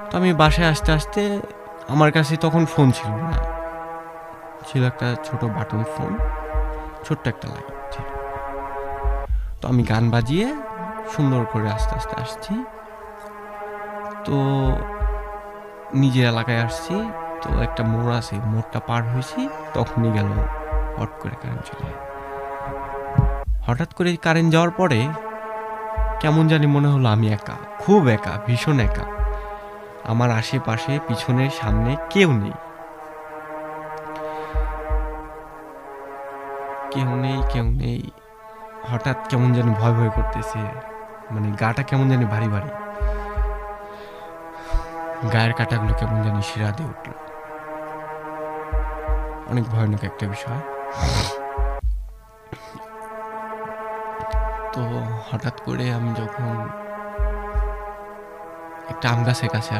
তো আমি বাসায় আসতে আসতে আমার কাছে তখন ফোন ছিল না, ছিল একটা ছোট বাটন ফোন, ছোট্ট একটা লাইট ছিল। তো আমি গান বাজিয়ে সুন্দর করে আস্তে আস্তে আসছি। তো নিজের এলাকায় আসছি। তো একটা মোড় আছে, মোড়টা পার হয়েছি, তখনই গেল হট করে কারেন্ট চলে। হঠাৎ করে কারেন্ট যাওয়ার পরে কেমন জানি মনে হলো আমি একা, খুব একা, ভীষণ একা। আমার আশেপাশে পিছনে সামনে কেউ নেই, কেউ নেই, কেউ নেই। হঠাৎ কেমন জানি ভয় ভয় করতেছে, মানে গাটা কেমন জানি ভারী ভারী, গায়ের কাঁটাগুলো কেমন জানি শিরা দিয়ে উঠল। অনেক ভয়ানক একটা বিষয়। তো হঠাৎ করে আমি যখন একটা আম গাছের কাছে আসলাম,